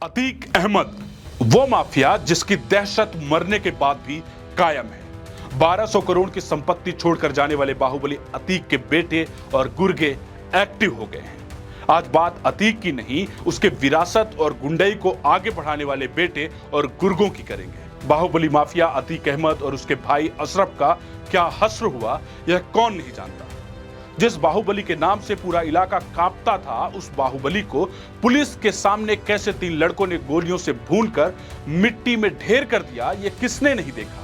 अतीक अहमद वो माफिया जिसकी दहशत मरने के बाद भी कायम है। 1200 करोड़ की संपत्ति छोड़कर जाने वाले बाहुबली अतीक के बेटे और गुर्गे एक्टिव हो गए हैं। आज बात अतीक की नहीं, उसके विरासत और गुंडई को आगे बढ़ाने वाले बेटे और गुर्गों की करेंगे। बाहुबली माफिया अतीक अहमद और उसके भाई अशरफ का क्या हश्र हुआ, यह कौन नहीं जानता। जिस बाहुबली के नाम से पूरा इलाका कांपता था, उस बाहुबली को पुलिस के सामने कैसे 3 लड़कों ने गोलियों से भूनकर मिट्टी में ढेर कर दिया, यह किसने नहीं देखा।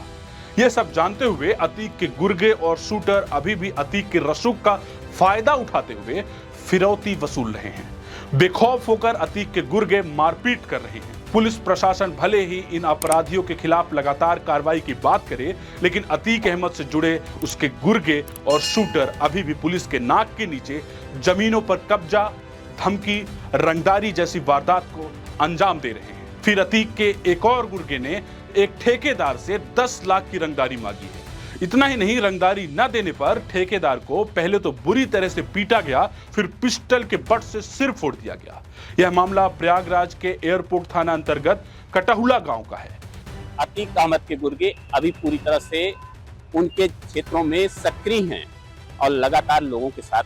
यह सब जानते हुए अतीक के गुर्गे और शूटर अभी भी अतीक के रसूख का फायदा उठाते हुए फिरौती वसूल रहे हैं। बेखौफ होकर अतीक के गुर्गे मारपीट कर रहे हैं। पुलिस प्रशासन भले ही इन अपराधियों के खिलाफ लगातार कार्रवाई की बात करे, लेकिन अतीक अहमद से जुड़े उसके गुर्गे और शूटर अभी भी पुलिस के नाक के नीचे जमीनों पर कब्जा, धमकी, रंगदारी जैसी वारदात को अंजाम दे रहे हैं। फिर अतीक के एक और गुर्गे ने एक ठेकेदार से 10 लाख की रंगदारी मांगी है। इतना ही नहीं, रंगदारी न देने पर ठेकेदार को पहले तो बुरी तरह से पीटा गया, फिर पिस्टल के बट से सिर फोड़ दिया गया। यह मामला प्रयागराज के एयरपोर्ट थाना अंतर्गत कटहुला गांव का है। अतीक अहमद के गुर्गे अभी पूरी तरह से उनके क्षेत्रों में सक्रिय हैं और लगातार लोगों के साथ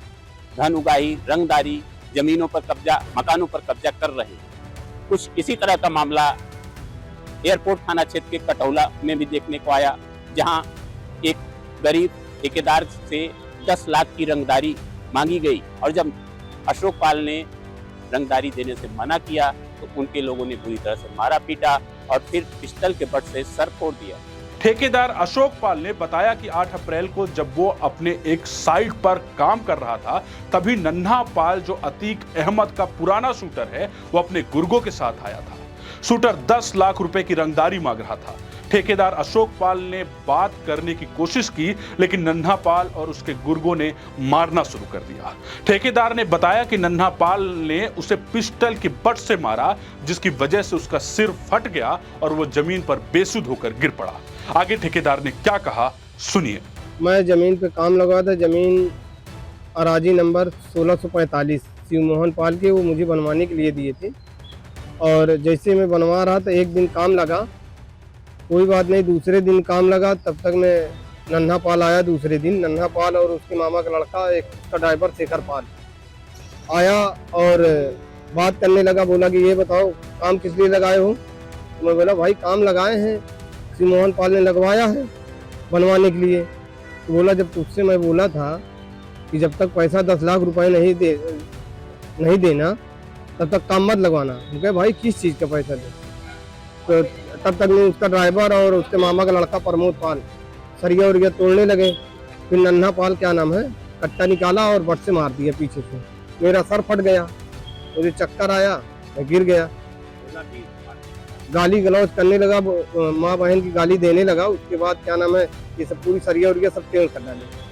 धन उगाही, रंगदारी, जमीनों पर कब्जा, मकानों पर कब्जा कर रहे हैं। कुछ इसी तरह का मामला एयरपोर्ट थाना क्षेत्र के कटहुला में भी देखने को आया, जहां एक गरीब ठेकेदार से 10 लाख की रंगदारी मांगी गई और जब अशोक पाल ने रंगदारी देने से मना किया तो उनके लोगों ने बुरी तरह से मारा पीटा और फिर पिस्टल के बट से सर फोड़ दिया। ठेकेदार अशोक पाल ने बताया कि 8 अप्रैल को जब वो अपने एक साइट पर काम कर रहा था, तभी नन्हा पाल जो अतीक अहमद का पुराना शूटर है, वो अपने गुर्गों के साथ आया था। शूटर 10 लाख रुपए की रंगदारी मांग रहा था। ठेकेदार अशोक पाल ने बात करने की कोशिश की, लेकिन नन्हा पाल और उसके गुर्गों ने मारना शुरू कर दिया। ठेकेदार ने बताया कि नन्हा पाल ने उसे पिस्टल के बट से मारा, जिसकी वजह से उसका सिर फट गया और वो जमीन पर बेसुध होकर गिर पड़ा। आगे ठेकेदार ने क्या कहा, सुनिए। मैं जमीन पे काम लगा था, जमीन अराजी नंबर 1645 शिव मोहन पाल के, वो मुझे बनवाने के लिए दिए थे। और जैसे मैं बनवा रहा था, एक दिन काम लगा, कोई बात नहीं, दूसरे दिन काम लगा, तब तक मैं नन्हा पाल आया। दूसरे दिन नन्हा पाल और उसके मामा का लड़का, एक उसका ड्राइवर शेखर पाल आया और बात करने लगा। बोला कि ये बताओ काम किस लिए लगाए हो। तो मैं बोला भाई काम लगाए हैं, शिव मोहन पाल ने लगवाया है बनवाने के लिए। तो बोला जब तुझसे मैं बोला था कि जब तक पैसा 10 लाख रुपए नहीं देना तब तक काम मत लगवाना। हम कहे भाई किस चीज़ का पैसा दे। तो तब तक में उसका ड्राइवर और उसके मामा का लड़का प्रमोद पाल सरिया उरिया तोड़ने लगे। फिर नन्हा पाल, क्या नाम है, कट्टा निकाला और बट से मार दिया पीछे से। मेरा सर फट गया, मुझे चक्कर आया, मैं गिर गया। गाली गलौज करने लगा, माँ बहन की गाली देने लगा। उसके बाद क्या नाम है, ये सब पूरी सरिया उरिया सब टेढ़ कर डाले।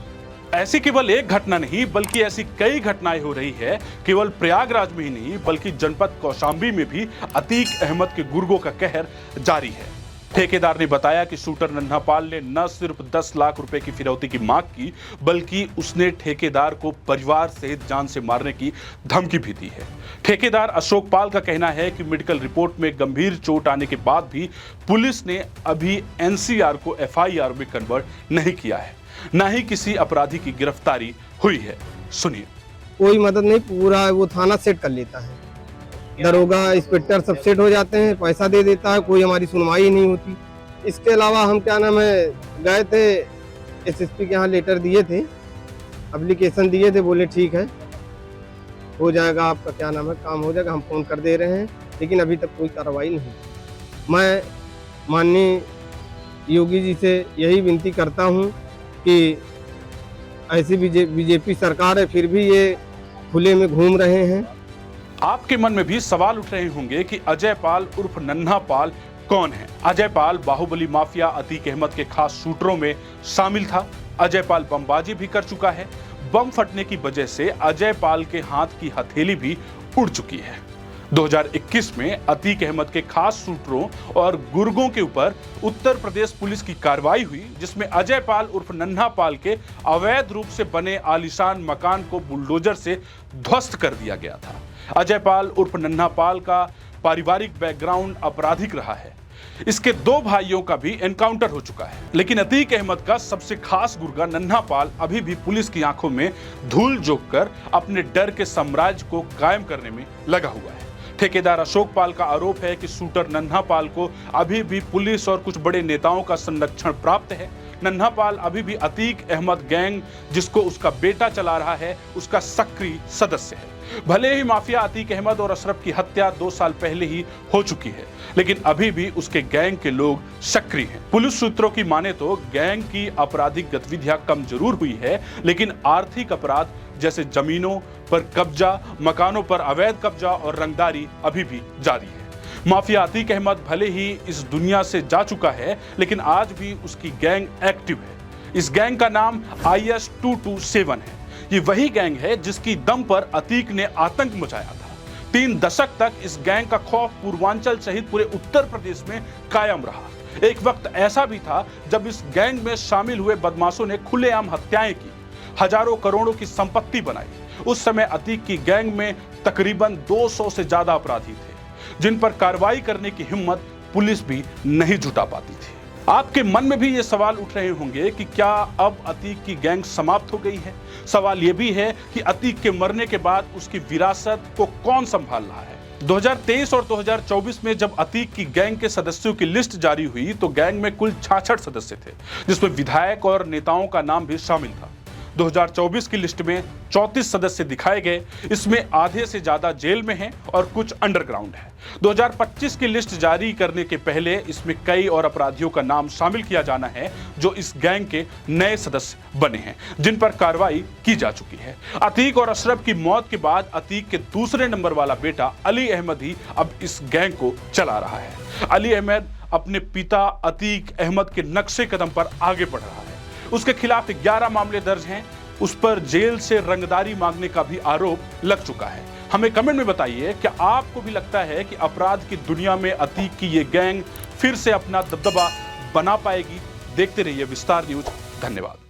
ऐसी केवल एक घटना नहीं, बल्कि ऐसी कई घटनाएं हो रही है। केवल प्रयागराज में ही नहीं, बल्कि जनपद कौशाम्बी में भी अतीक अहमद के गुर्गों का कहर जारी है। ठेकेदार ने बताया कि शूटर नन्हा पाल ने न सिर्फ 10 लाख रुपए की फिरौती की मांग की, बल्कि उसने ठेकेदार को परिवार सहित जान से मारने की धमकी भी दी है। ठेकेदार अशोक पाल का कहना है कि मेडिकल रिपोर्ट में गंभीर चोट आने के बाद भी पुलिस ने अभी एनसीआर को एफआईआर में कन्वर्ट नहीं किया है, ना ही किसी अपराधी की गिरफ्तारी हुई है। सुनिए। कोई मदद नहीं, पूरा वो थाना सेट कर लेता है, दरोगा इंस्पेक्टर सब सेट हो जाते हैं, पैसा दे देता है, कोई हमारी सुनवाई नहीं होती। इसके अलावा हम क्या नाम है गए थे एसएसपी के यहाँ, लेटर दिए थे, एप्लीकेशन दिए थे, बोले ठीक है हो जाएगा आपका, क्या नाम है, काम हो जाएगा, हम फोन कर दे रहे हैं, लेकिन अभी तक कोई कार्रवाई नहीं। मैं माननीय योगी जी से यही विनती करता हूँ कि ऐसी बीजेपी सरकार है, फिर भी ये खुले में घूम रहे हैं। आपके मन में भी सवाल उठ रहे होंगे कि अजय पाल उर्फ नन्हा पाल कौन है। अजय पाल बाहुबली माफिया अतीक अहमद के खास शूटरों में शामिल था। अजय पाल बमबाजी भी कर चुका है। बम फटने की वजह से अजय पाल के हाथ की हथेली भी उड़ चुकी है। 2021 में अतीक अहमद के खास शूटरों और गुर्गों के ऊपर उत्तर प्रदेश पुलिस की कार्रवाई हुई, जिसमें अजय पाल उर्फ नन्हा पाल के अवैध रूप से बने आलीशान मकान को बुलडोजर से ध्वस्त कर दिया गया था। अजय पाल उर्फ नन्हा पाल का पारिवारिक बैकग्राउंड आपराधिक रहा है। इसके 2 भाइयों का भी एनकाउंटर हो चुका है। लेकिन अतीक अहमद का सबसे खास गुर्गा नन्हा पाल अभी भी पुलिस की आंखों में धूल झोंक कर अपने डर के साम्राज्य को कायम करने में लगा हुआ है। ठेकेदार अशोक पाल का आरोप है कि शूटर नन्हा पाल को अभी भी पुलिस और कुछ बड़े नेताओं का संरक्षण प्राप्त है। नन्हा पाल अभी भी अतीक अहमद गैंग, जिसको उसका बेटा चला रहा है, उसका सक्रिय सदस्य है। भले ही माफिया अतीक अहमद और अशरफ की हत्या 2 साल पहले ही हो चुकी है, लेकिन अभी भी उसके गैंग के लोग सक्रिय हैं। पुलिस सूत्रों की माने तो गैंग की आपराधिक गतिविधियां कम जरूर हुई है, लेकिन आर्थिक अपराध जैसे जमीनों पर कब्जा, मकानों पर अवैध कब्जा और रंगदारी अभी भी जारी है। माफिया अतीक अहमद भले ही इस दुनिया से जा चुका है, लेकिन आज भी उसकी गैंग एक्टिव है। इस गैंग का नाम IS-227 है। ये वही गैंग है जिसकी दम पर अतीक ने आतंक मचाया था। 3 दशक तक इस गैंग का खौफ पूर्वांचल सहित पूरे उत्तर प्रदेश में कायम रहा। एक वक्त ऐसा भी था जब इस गैंग में शामिल हुए बदमाशों ने खुलेआम हत्याएं की, हजारों करोड़ों की संपत्ति बनाई। उस समय अतीक की गैंग में तकरीबन 200 से ज्यादा अपराधी थे, जिन पर कार्रवाई करने की हिम्मत पुलिस भी नहीं जुटा पाती थी। आपके मन में भी ये सवाल उठ रहे होंगे कि क्या अब अतीक की गैंग समाप्त हो गई है? सवाल ये भी है कि अतीक के मरने के बाद उसकी विरासत को कौन संभाल रहा है? 2023 और 2024 में जब अतीक की गैंग के सदस्यों की लिस्ट जारी हुई तो गैंग में कुल 66 सदस्य थे, जिसमें विधायक और नेताओं का नाम भी शामिल था। 2024 की लिस्ट में 34 सदस्य दिखाए गए। इसमें आधे से ज्यादा जेल में हैं और कुछ अंडरग्राउंड है। 2025 की लिस्ट जारी करने के पहले इसमें कई और अपराधियों का नाम शामिल किया जाना है जो इस गैंग के नए सदस्य बने हैं, जिन पर कार्रवाई की जा चुकी है। अतीक और अशरफ की मौत के बाद अतीक के दूसरे नंबर वाला बेटा अली अहमद ही अब इस गैंग को चला रहा है। अली अहमद अपने पिता अतीक अहमद के नक्शे कदम पर आगे बढ़ रहा है। उसके खिलाफ 11 मामले दर्ज हैं। उस पर जेल से रंगदारी मांगने का भी आरोप लग चुका है। हमें कमेंट में बताइए, क्या आपको भी लगता है कि अपराध की दुनिया में अतीक की ये गैंग फिर से अपना दबदबा बना पाएगी? देखते रहिए विस्तार न्यूज। धन्यवाद।